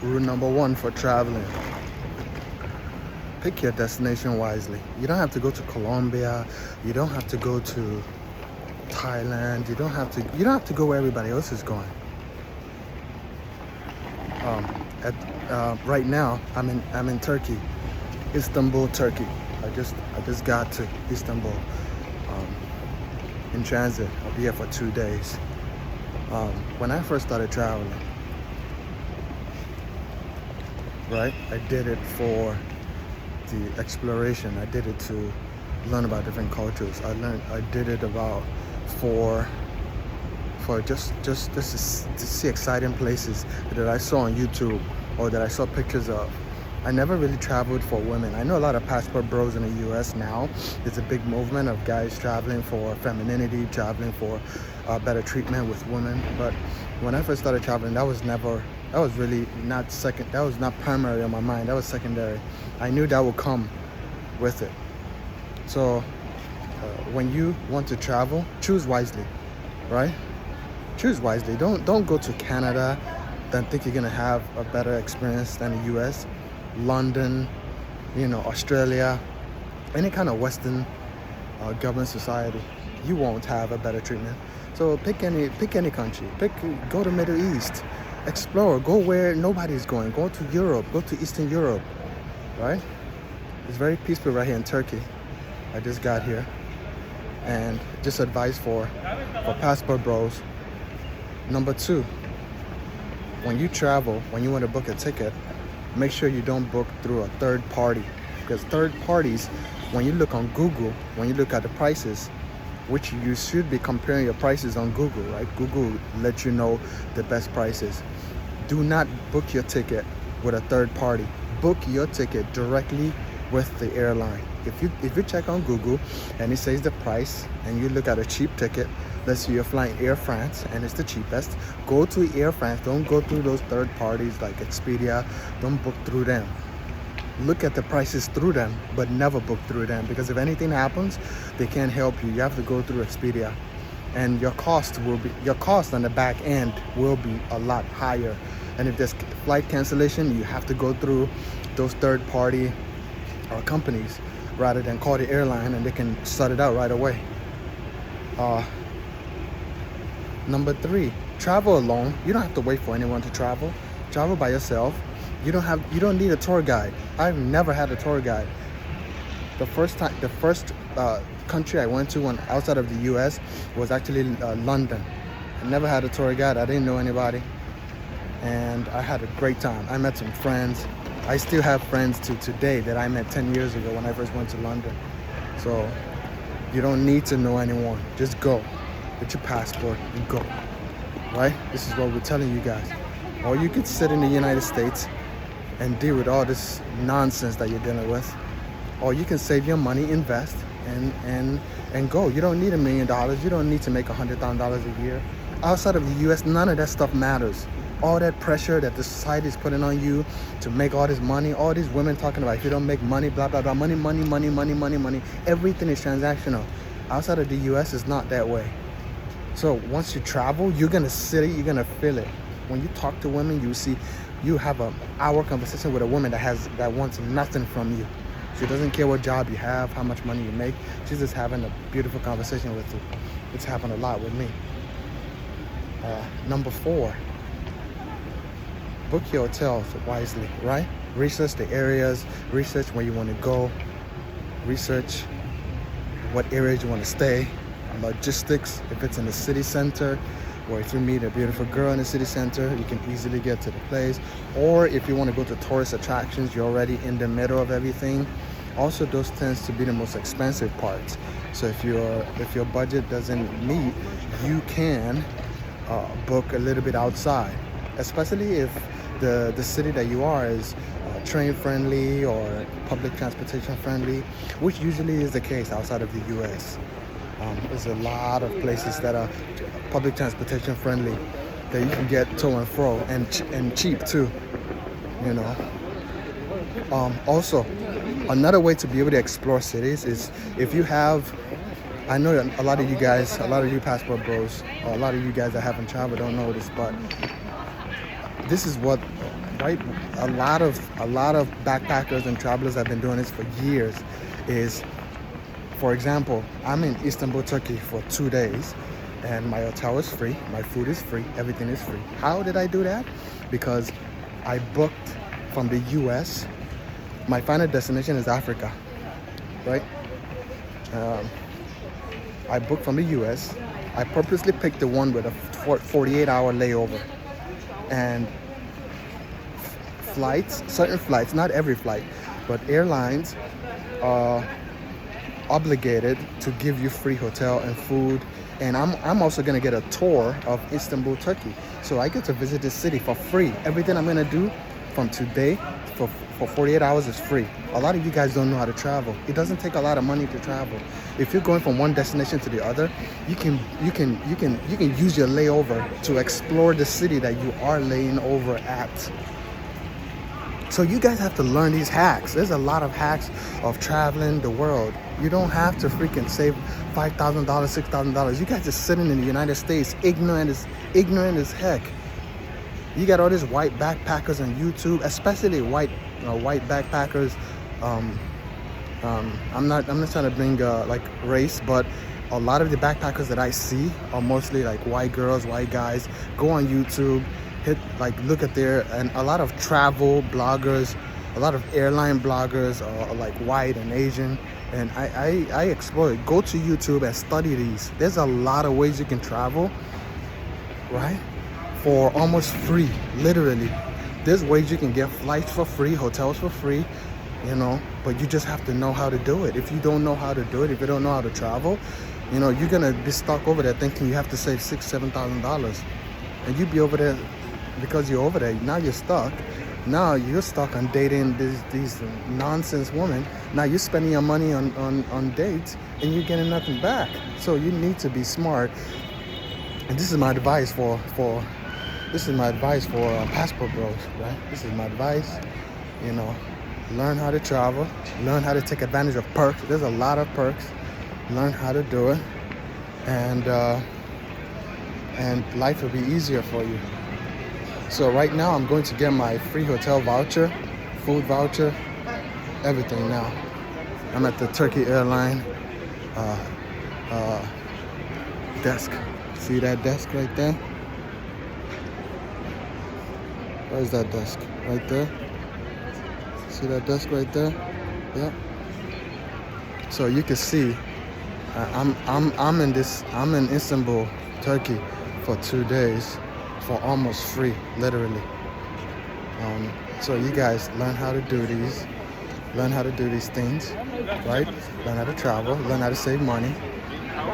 Rule number one for traveling: pick your destination wisely. You don't have to go to Colombia. You don't have to go to Thailand. You don't have to go where everybody else is going. Right now, I'm in Turkey, Istanbul, Turkey. I just got to Istanbul in transit. I'll be here for 2 days. When I first started traveling, right, I did it for the exploration. I did it to learn about different cultures. I did it about for just to see exciting places that I saw on YouTube or that I saw pictures of. I never really traveled for women. I know a lot of passport bros in the US now. There's a big movement of guys traveling for femininity, traveling for better treatment with women. But when I first started traveling, that was really not second. That was not primary on my mind. That was secondary. I knew that would come with it. So when you want to travel, choose wisely, right? Choose wisely. Don't go to Canada then think you're gonna have a better experience than the US. London, Australia, any kind of Western government society, you won't have a better treatment. So pick any country. Go to Middle East, explore, go where nobody's going. Go to Europe, go to Eastern Europe, right? It's very peaceful right here in Turkey. I just got here, and just advice for passport bros. Number 2, when you travel, when you want to book a ticket, make sure you don't book through a third party, because third parties, when you look on Google, when you look at the prices, which you should be comparing your prices on Google, right? Google lets you know the best prices. Do not book your ticket with a third party. Book your ticket directly with the airline. If you check on Google and it says the price and you look at a cheap ticket, let's say you're flying Air France and it's the cheapest, go to Air France. Don't go through those third parties like Expedia. Don't book through them. Look at the prices through them, but never book through them, because if anything happens, they can't help you. You have to go through Expedia, and your cost on the back end will be a lot higher. And if there's flight cancellation, you have to go through those third party companies rather than call the airline and they can sort it out right away. Number 3, travel alone. You don't have to wait for anyone to travel. Travel by yourself. You don't need a tour guide. I've never had a tour guide. The first country I went to when outside of the US was actually London. I never had a tour guide. I didn't know anybody, and I had a great time. I met some friends. I still have friends to today that I met 10 years ago when I first went to London. So you don't need to know anyone. Just go with your passport and go, right? This is what we're telling you guys. Or you could sit in the United States and deal with all this nonsense that you're dealing with. Or you can save your money, invest, and go. You don't need $1 million. You don't need to make $100,000 a year. Outside of the US, none of that stuff matters. All that pressure that the society is putting on you to make all this money, all these women talking about if you don't make money, blah, blah, blah, money. Everything is transactional. Outside of the US, it's not that way. So once you travel, you're gonna see it, you're gonna feel it. When you talk to women, you have an hour conversation with a woman that wants nothing from you. She doesn't care what job you have, how much money you make. She's just having a beautiful conversation with you. It's happened a lot with me. Number 4, book your hotels wisely, right? Research the areas, research where you want to go, research what areas you want to stay, logistics, if it's in the city center, or if you meet a beautiful girl in the city center, you can easily get to the place. Or if you want to go to tourist attractions, you're already in the middle of everything. Also, those tends to be the most expensive parts. So if your budget doesn't meet, you can book a little bit outside, especially if the city that you are is train friendly or public transportation friendly, which usually is the case outside of the US. There's a lot of places that are public transportation friendly that you can get to and fro, and cheap too, Also, another way to be able to explore cities is if you have, I know a lot of you guys, a lot of you passport bros, or a lot of you guys that haven't traveled don't know this, but this is what right? A lot of backpackers and travelers have been doing this for years. Is, for example, I'm in Istanbul, Turkey for 2 days, and my hotel is free, my food is free, everything is free. How did I do that? Because I booked from the US. My final destination is Africa, right? I booked from the US. I purposely picked the one with a 48-hour layover. And flights, certain flights, not every flight, but airlines are obligated to give you free hotel and food. And I'm also gonna get a tour of Istanbul, Turkey. So I get to visit this city for free. Everything I'm gonna do from today for 48 hours is free. A lot of you guys don't know how to travel. It doesn't take a lot of money to travel. If you're going from one destination to the other, you can use your layover to explore the city that you are laying over at. So you guys have to learn these hacks. There's a lot of hacks of traveling the world. You don't have to freaking save $5,000, $6,000. You guys just sitting in the United States, ignorant as heck. You got all these white backpackers on YouTube, especially white backpackers. I'm not trying to bring like race, but a lot of the backpackers that I see are mostly like white girls, white guys. Go on YouTube, look at and a lot of travel bloggers, a lot of airline bloggers are like white and Asian. And I explore it. Go to YouTube and study these. There's a lot of ways you can travel, right? For almost free, literally. There's ways you can get flights for free, hotels for free, but you just have to know how to do it. If you don't know how to do it, if you don't know how to travel, you're gonna be stuck over there thinking you have to save $6,000-$7,000. And you be over there because you're over there. Now you're stuck. Now you're stuck on dating these nonsense women. Now you're spending your money on dates and you're getting nothing back. So you need to be smart. And this is my advice for passport bros, right? This is my advice. Learn how to travel, learn how to take advantage of perks. There's a lot of perks. Learn how to do it, and life will be easier for you. So right now I'm going to get my free hotel voucher, food voucher, everything now. I'm at the Turkey airline desk. See that desk right there? Where's that desk? Right there. See that desk right there? Yep. So you can see, I'm in Istanbul, Turkey, for 2 days, for almost free, literally. So you guys learn how to do these, things, right? Learn how to travel, learn how to save money.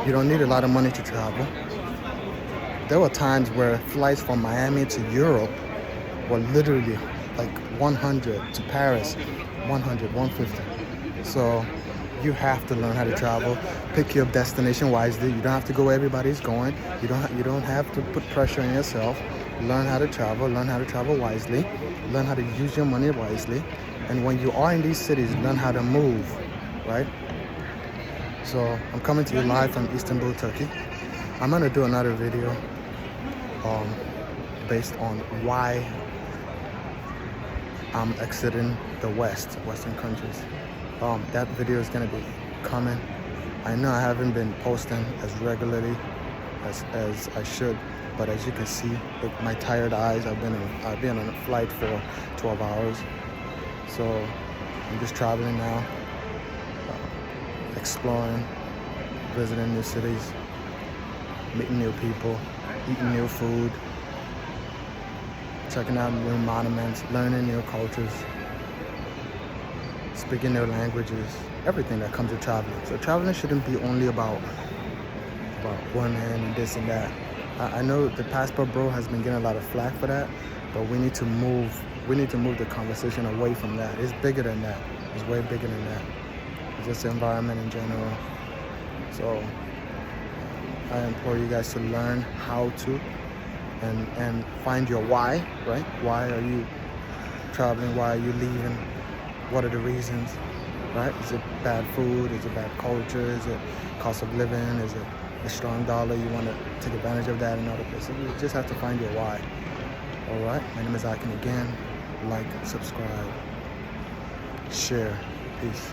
You don't need a lot of money to travel. There were times where flights from Miami to Europe were literally like 100, to Paris, 100, 150. So you have to learn how to travel. Pick your destination wisely. You don't have to go where everybody's going. You don't have to put pressure on yourself. Learn how to travel. Learn how to travel wisely. Learn how to use your money wisely. And when you are in these cities, learn how to move, right? So I'm coming to you live from Istanbul, Turkey. I'm gonna do another video based on why I'm exiting the Western countries. That video is gonna be coming. I know I haven't been posting as regularly as I should, but as you can see, with my tired eyes, I've been on a flight for 12 hours. So I'm just traveling now, exploring, visiting new cities, meeting new people, eating new food, checking out new monuments, learning new cultures, speaking new languages, everything that comes with traveling. So traveling shouldn't be only about women and this and that. I know the passport bro has been getting a lot of flack for that, but we need to move the conversation away from that. It's bigger than that. It's way bigger than that. It's just the environment in general. So I implore you guys to learn how to and find your why, right? Why are you traveling? Why are you leaving? What are the reasons, right? Is it bad food? Is it bad culture? Is it cost of living? Is it a strong dollar? You want to take advantage of that in other places? You just have to find your why. All right, my name is Akin again. like, subscribe, share. Peace.